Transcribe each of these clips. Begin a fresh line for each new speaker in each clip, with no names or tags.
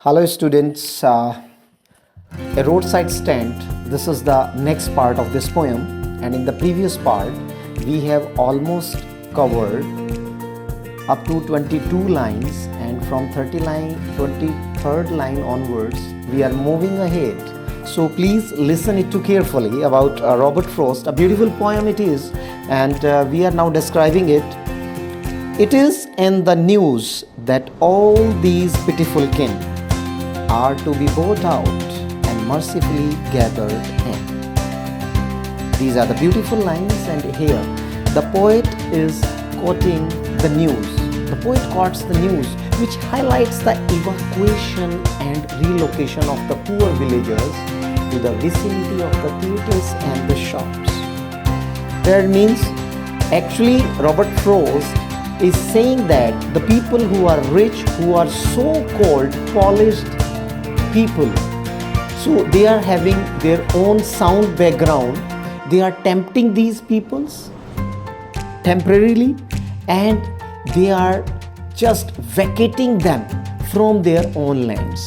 Hello students, a roadside stand. This is the next part of this poem, and in the previous part we have almost covered up to 22 lines, and from 23rd line onwards we are moving ahead. So please listen it too carefully about Robert Frost. A beautiful poem it is, and we are now describing it. It is in the news that all these pitiful kin are to be bought out and mercifully gathered in. These are the beautiful lines, and here the poet is quoting the news. The poet quotes the news, which highlights the evacuation and relocation of the poor villagers to the vicinity of the theatres and the shops. That means actually Robert Frost is saying that the people who are rich, who are so-called polished people, so they are having their own sound background, they are tempting these peoples temporarily, and they are just vacating them from their own lands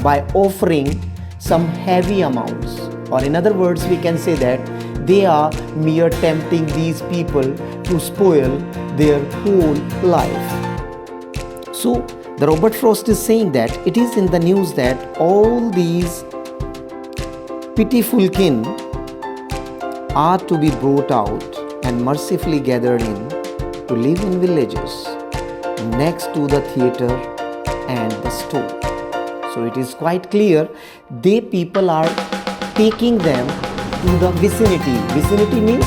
by offering some heavy amounts, or in other words we can say that they are mere tempting these people to spoil their whole life. So the Robert Frost is saying that it is in the news that all these pitiful kin are to be brought out and mercifully gathered in to live in villages next to the theatre and the store. So it is quite clear they people are taking them to the vicinity. Vicinity means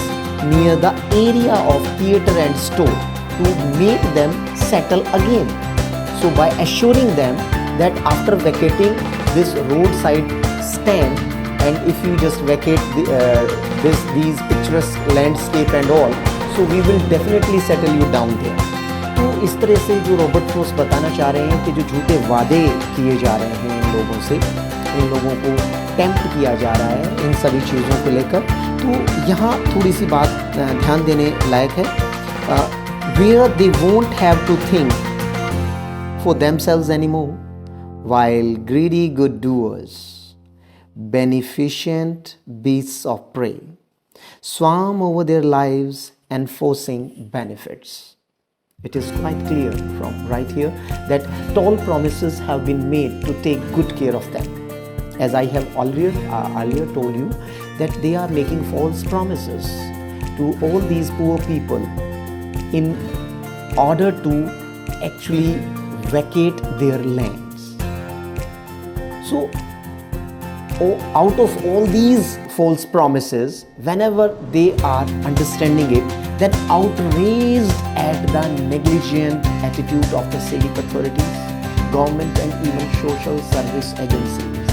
near the area of theatre and store to make them settle again. So by assuring them that after vacating this roadside stand, and if you just vacate these picturesque landscape and all, so we will definitely settle you down there. तो इस तरह से जो Robert Frost बताना चाह रहे हैं कि जो झूठे वादे किए जा रहे हैं इन लोगों से, इन लोगों को टेम्प्ट किया जा रहा है इन सभी चीज़ों को लेकर, तो यहाँ थोड़ी सी बात ध्यान देने लायक है. Where they won't have to think for themselves anymore, while greedy good doers, beneficent beasts of prey, swarm over their lives enforcing benefits. It is quite clear from right here that tall promises have been made to take good care of them. As I have earlier told you that they are making false promises to all these poor people in order to actually vacate their lands. So out of all these false promises, whenever they are understanding it, then outraged at the negligent attitude of the civic authorities, government and even social service agencies.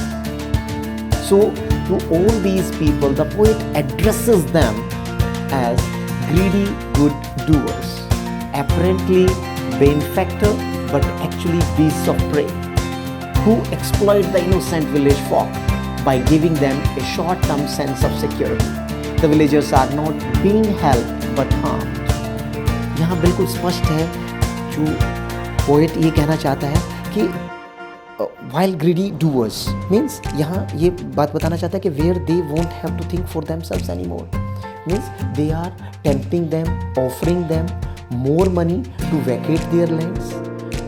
So to all these people, the poet addresses them as greedy good doers, apparently benefactor but actually beasts of prey, who exploit the innocent village folk by giving them a short-term sense of security. The villagers are not being helped but harmed. यहाँ बिल्कुल स्पष्ट है जो poet ये कहना चाहता है कि while greedy doers means यहाँ ये बात बताना चाहता है कि where they won't have to think for themselves anymore, means they are tempting them, offering them more money to vacate their lands,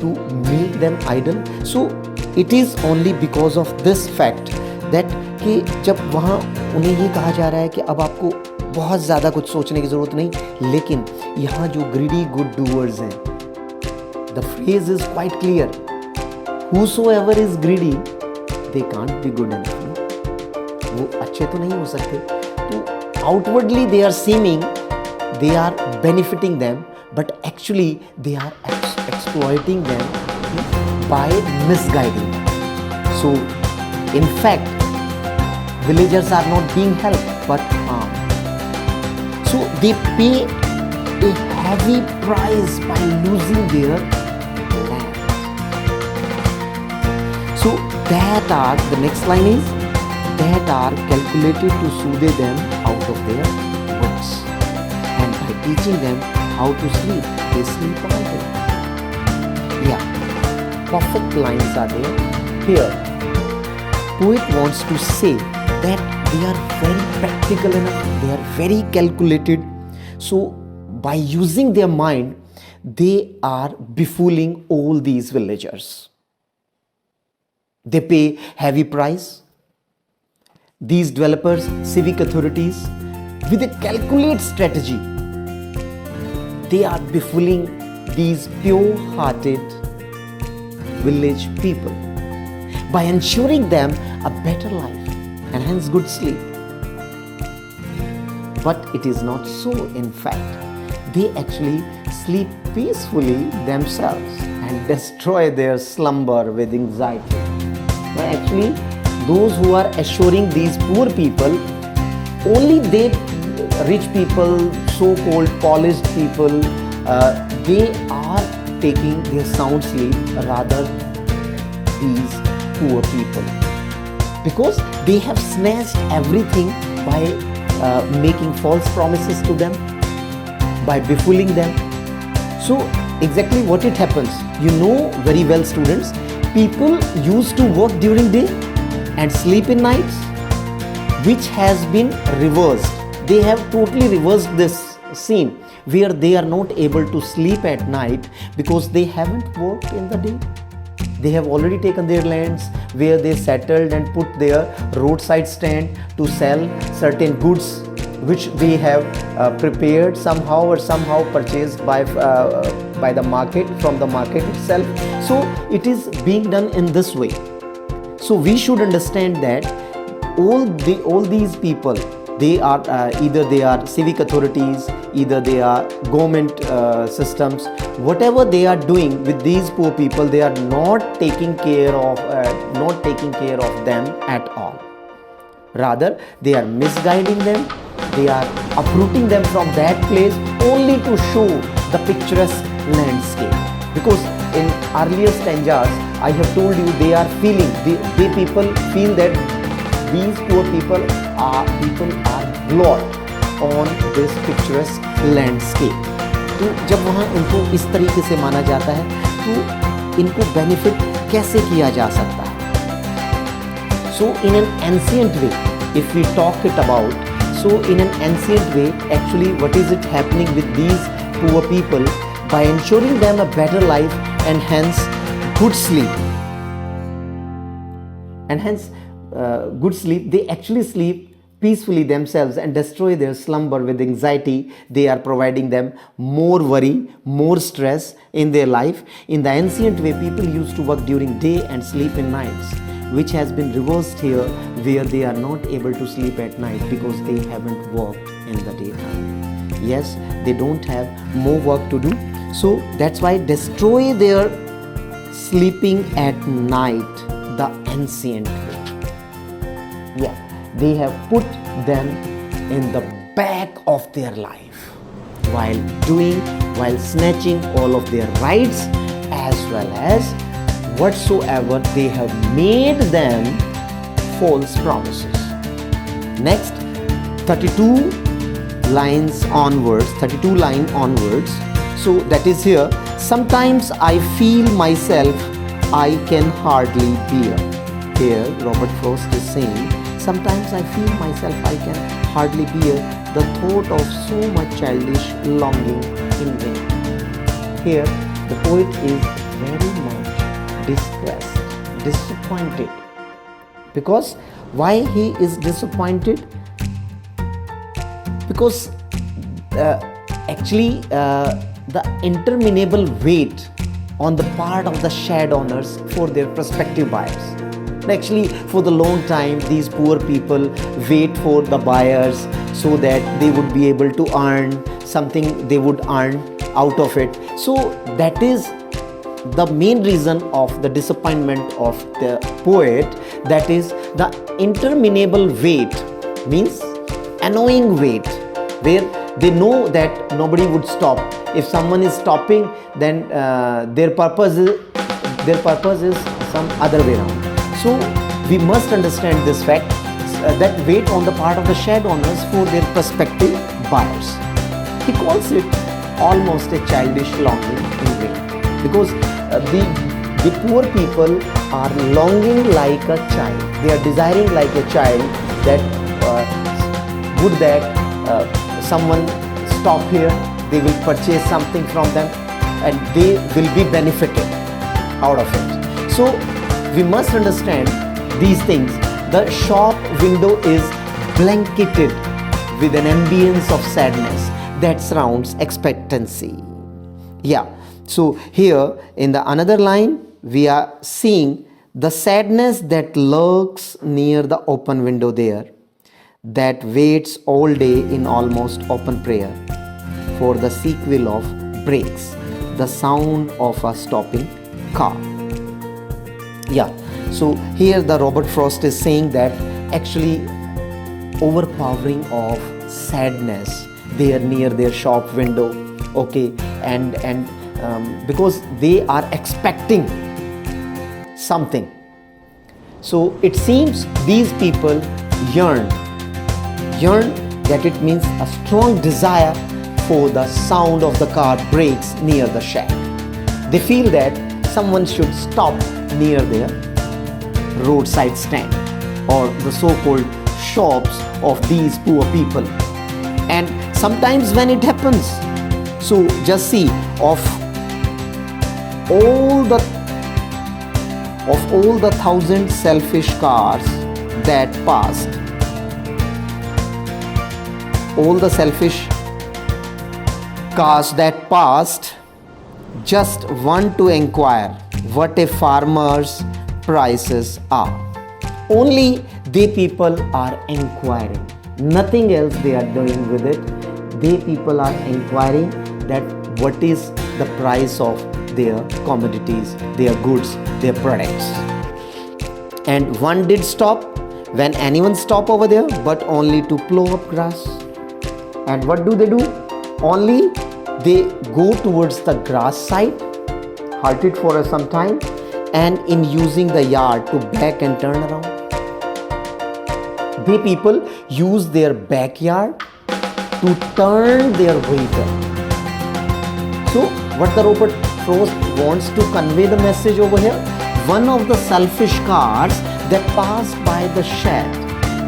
to make them idle. So it is only because of this fact that कि जब वहाँ उन्हें ये कहा जा रहा है कि अब आपको बहुत ज़्यादा कुछ सोचने की ज़रूरत नहीं, लेकिन यहाँ जो greedy good doers हैं, the phrase is quite clear. Whosoever is greedy, they can't be good enough. वो अच्छे तो नहीं हो सकते. तो outwardly they are seeming they are benefiting them, but actually they are exploiting them by misguiding them. So in fact, villagers are not being helped but harmed. So they pay a heavy price by losing their land. So that are, the next line is, that are calculated to soothe them out of their wits, and by teaching them how to sleep, they sleep idle. Yeah, perfect lines are there. Here, poet wants to say that they are very practical enough, they are very calculated. So by using their mind, they are befooling all these villagers. They pay heavy price. These developers, civic authorities, with a calculated strategy, they are befooling these pure-hearted village people by ensuring them a better life and hence good sleep. But it is not so. In fact, they actually sleep peacefully themselves and destroy their slumber with anxiety. But actually, those who are assuring these poor people, only they, rich people, so-called polished people, they are taking their sound sleep, rather these poor people, because they have snatched everything by making false promises to them, by befooling them. So exactly what it happens, you know very well, students, people used to work during day and sleep in nights, which has been reversed. They have totally reversed this scene where they are not able to sleep at night because they haven't worked in the day. They have already taken their lands where they settled and put their roadside stand to sell certain goods which they have prepared somehow or somehow purchased by the market, from the market itself. So it is being done in this way. So we should understand that all these people, they are either they are civic authorities, either they are government systems, whatever they are doing with these poor people, they are not taking care of them at all. Rather, they are misguiding them, they are uprooting them from that place only to show the picturesque landscape. Because in earlier stanzas, I have told you, they are feeling, they people feel that these poor people are glad on this picturesque landscape. तो जब वहाँ इनको इस तरीके से माना जाता है, तो इनको बेनिफिट कैसे किया जा सकता है? So in an ancient way, if we talk it about, so in an ancient way, actually what is it happening with these poor people? By ensuring them a better life and hence good sleep. And hence good sleep, they actually sleep peacefully themselves and destroy their slumber with anxiety. They are providing them more worry, more stress in their life. In the ancient way, people used to work during day and sleep in nights, which has been reversed here, where they are not able to sleep at night because they haven't worked in the daytime. Yes, they don't have more work to do, so that's why destroy their sleeping at night the ancient way. Yeah, they have put them in the back of their life while snatching all of their rights, as well as whatsoever they have made them false promises. Next, 32 line onwards. So that is here. Sometimes I feel myself I can hardly bear. Here Robert Frost is saying, sometimes I feel myself I can hardly bear the thought of so much childish longing in vain. Here the poet is very much distressed, disappointed. Because why he is disappointed? Because actually the interminable wait on the part of the shed owners for their prospective buyers. Actually, for the long time, these poor people wait for the buyers so that they would be able to earn something, they would earn out of it. So that is the main reason of the disappointment of the poet, that is the interminable wait, means annoying wait, where they know that nobody would stop. If someone is stopping, then their purpose is some other way around. So we must understand this fact, that wait on the part of the shed owners for their prospective buyers. He calls it almost a childish longing in vain, because the poor people are longing like a child. They are desiring like a child that would that someone stop here, they will purchase something from them and they will be benefited out of it. So we must understand these things. The shop window is blanketed with an ambience of sadness that surrounds expectancy. Yeah, so here in the another line we are seeing the sadness that lurks near the open window there, that waits all day in almost open prayer for the sequel of brakes, the sound of a stopping car. Yeah, so here the Robert Frost is saying that actually overpowering of sadness there near their shop window, okay, and because they are expecting something. So it seems these people yearn that it means a strong desire for the sound of the car brakes near the shack. They feel that someone should stop near their roadside stand or the so-called shops of these poor people. And sometimes when it happens, so just see, of all the 1,000 selfish cars that passed, all the selfish cars that passed, just one to inquire what a farmer's prices are. Only they people are inquiring, nothing else they are doing with it. They people are inquiring that what is the price of their commodities, their goods, their products. And one did stop when anyone stop over there, but only to plow up grass. And what do? Only they go towards the grass side, halt it for some time, and in using the yard to back and turn around. They people use their backyard to turn their vehicle. So what the Robert Frost wants to convey the message over here, one of the selfish cars that passed by the shed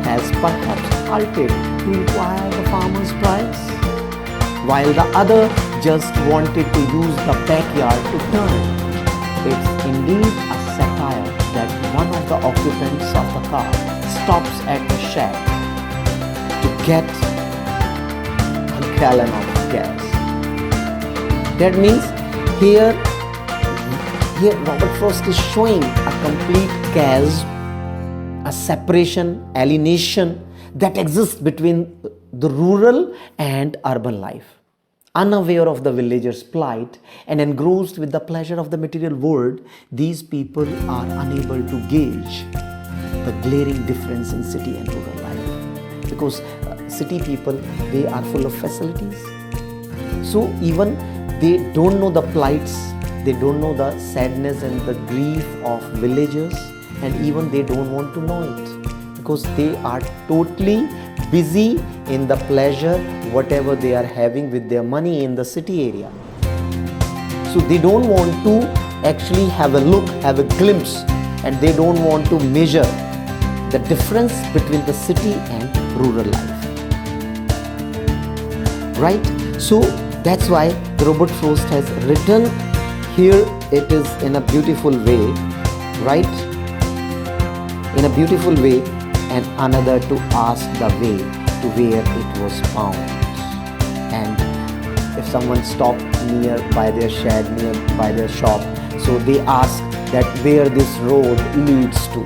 has perhaps halted to inquire the farmer's price, while the other just wanted to use the backyard to turn. It's indeed a satire that one of the occupants of the car stops at the shed to get a gallon of gas. That means here Robert Frost is showing a complete chasm, a separation, alienation that exists between the rural and urban life. Unaware of the villagers' plight and engrossed with the pleasure of the material world, these people are unable to gauge the glaring difference in city and rural life. Because city people, they are full of facilities. So even they don't know the plights, they don't know the sadness and the grief of villagers, and even they don't want to know it because they are totally busy in the pleasure whatever they are having with their money in the city area. So they don't want to actually have a look, have a glimpse, and they don't want to measure the difference between the city and rural life. Right? So that's why Robert Frost has written here, it is in a beautiful way, right? In a beautiful way, and another to ask the way to where it was found. And if someone stopped near by their shed, near by their shop, so they ask that where this road leads to,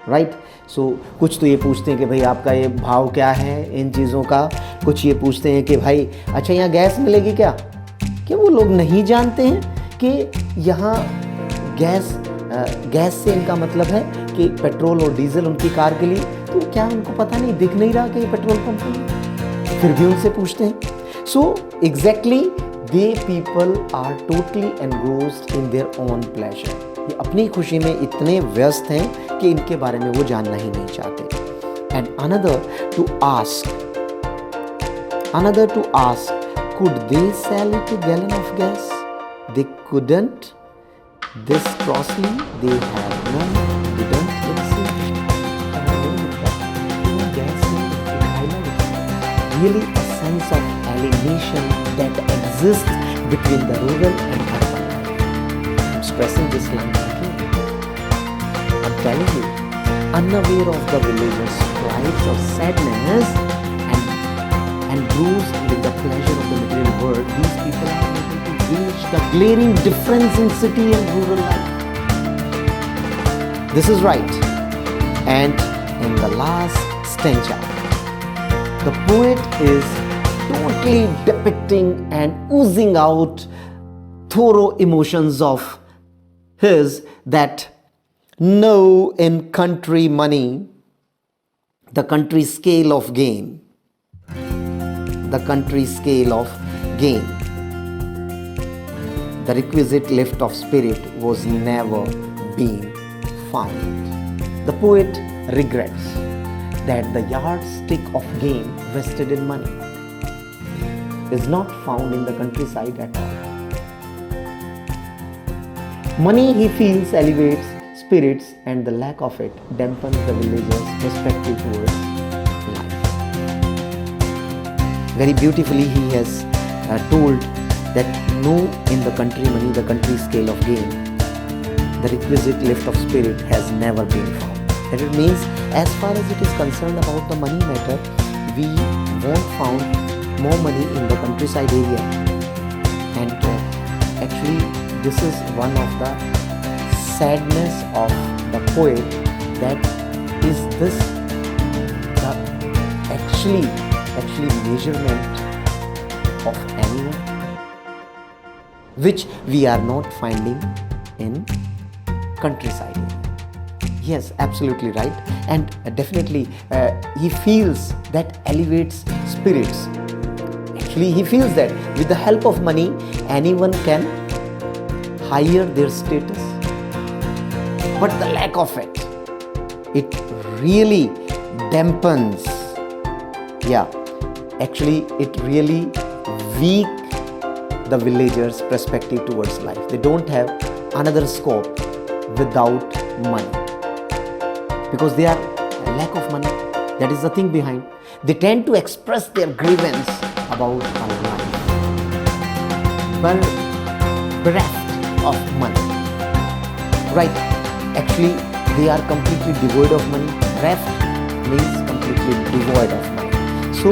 right? So कुछ तो ये पूछते हैं कि भाई आपका ये भाव क्या है इन चीज़ों का, कुछ ये पूछते हैं कि भाई अच्छा यहाँ गैस मिलेगी क्या वो लोग नहीं जानते हैं कि यहाँ गैस से इनका मतलब है कि पेट्रोल और डीजल उनकी कार के लिए, तो क्या उनको पता नहीं, दिख नहीं रहा कि ये पेट्रोल पंप है, फिर भी उनसे पूछते हैं. So exactly they people are totally engrossed in their own pleasure. ये अपनी खुशी में इतने व्यस्त हैं कि इनके बारे में वो जानना ही नहीं चाहते. And another to ask could they sell it a gallon of gas? They couldn't. This crossly they have none, didn't exist. And I know that even their saying it highlights really a sense of alienation that exists between the rural and urban life. I'm stressing this line again. I'm telling you, unaware of the villagers' cries of sadness and bruised with the pleasure of the material world, these people are able to gauge the glaring difference in city and rural life. This is right. And in the last stanza, the poet is totally depicting and oozing out thorough emotions of his that know in country money the country scale of gain. The country scale of gain. The requisite lift of spirit was never being found. The poet regrets that the yardstick of gain vested in money is not found in the countryside at all. Money, he feels, elevates spirits, and the lack of it dampens the villagers' perspective towards life. Very beautifully, he has told that no, in the country money, the country scale of gain, the requisite lift of spirit has never been found. That it means, as far as it is concerned about the money matter, we won't found more money in the countryside area. And actually, this is one of the sadness of the poet, that is this the actually measurement of anyone, which we are not finding in countryside area. Yes, absolutely right. And definitely he feels that elevates spirits. Actually, he feels that with the help of money, anyone can higher their status. But the lack of it really dampens. Yeah, actually, it really weak the villagers' perspective towards life. They don't have another scope without money, because they are lack of money. That is the thing behind. They tend to express their grievance about our life, but bereft of money. Right? Actually, they are completely devoid of money. Bereft means completely devoid of money. So,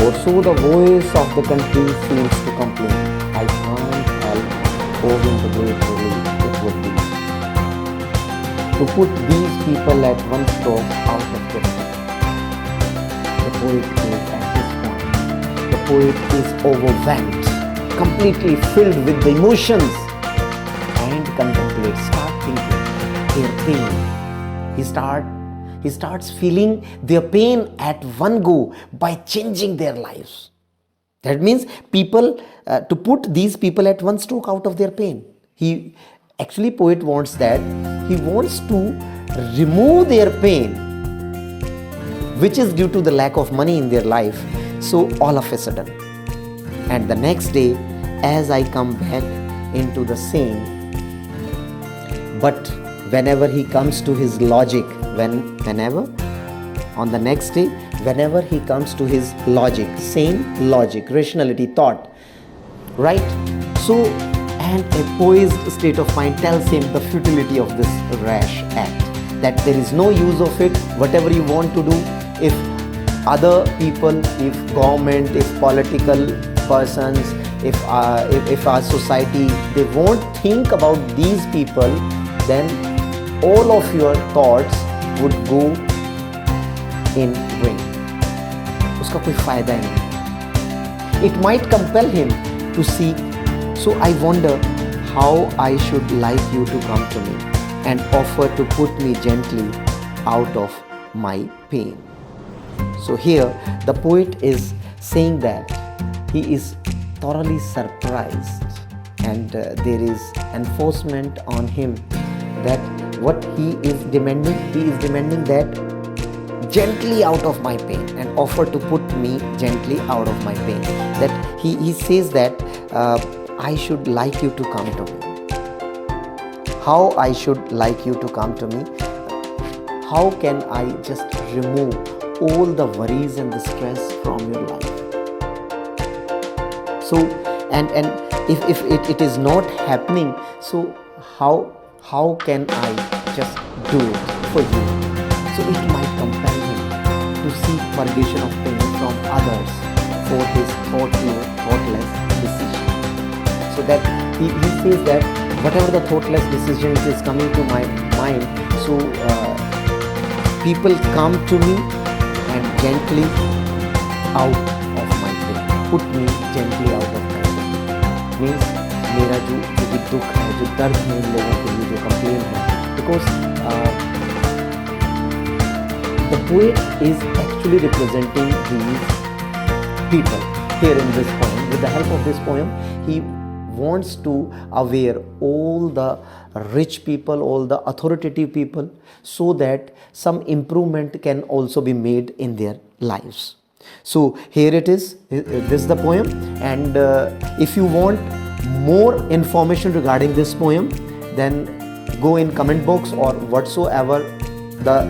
or so the voice of the country seems to complain. I can't help owing the great relief it would be to put these people at one stroke out of their pain. The poet is at this point. The poet is overwhelmed, completely filled with the emotions, and contemplates, start thinking their pain. He starts feeling their pain at one go by changing their lives. That means people, to put these people at one stroke out of their pain. Actually, poet wants that. He wants to remove their pain, which is due to the lack of money in their life. So all of a sudden, and the next day, as I come back into the same, but whenever he comes to his logic, whenever on the next day, whenever he comes to his logic, same logic, rationality, thought, right? So, and a poised state of mind tells him the futility of this rash act, that there is no use of it. Whatever you want to do, if other people, if government, if political persons, if our society, they won't think about these people, then all of your thoughts would go in vain. उसका कोई फायदा नहीं. It might compel him to seek. So I wonder how I should like you to come to me and offer to put me gently out of my pain. So here the poet is saying that he is thoroughly surprised, and there is enforcement on him that what he is demanding that gently out of my pain, and offer to put me gently out of my pain. That he says that I should like you to come to me. how I should like you to come to me. How can I just remove all the worries and the stress from your life? So and if it is not happening, so how can I just do it for you? So it might compel him to seek purgation of pain from others for his thoughtless decision. So that he says that whatever the thoughtless decisions is coming to my mind, so people come to me and gently out of my pain, put me gently out of my pain. Means मेरा जो भी दुख है, जो दर्द है इन लोगों के लिए, जो कंप्लेन है, because the poet is actually representing these people here in this poem. With the help of this poem, he wants to aware all the rich people, all the authoritative people, so that some improvement can also be made in their lives. So here it is, this is the poem, and if you want more information regarding this poem, then go in comment box or whatsoever the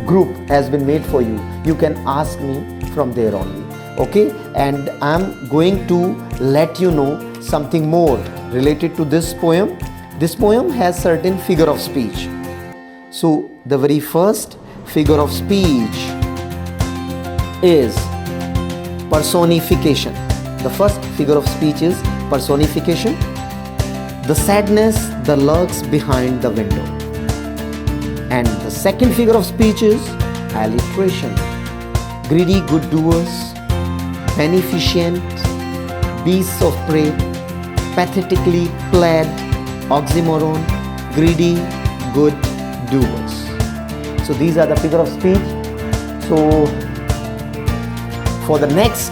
group has been made for you. You can ask me from there only. Okay, and I'm going to let you know something more related to this poem. This poem has certain figure of speech. So the very first figure of speech is personification. The first figure of speech is personification. The sadness that lurks behind the window. And the second figure of speech is alliteration. Greedy good doers, beneficent, beasts of prey, pathetically clad, oxymoron, greedy good doers. So these are the figure of speech. So for the next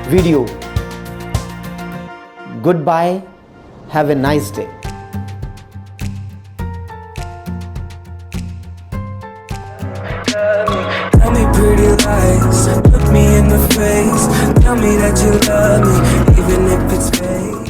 video, goodbye, have a nice day.
Tell me pretty lies, look me in the face. Tell me that you love me, even if it's fake.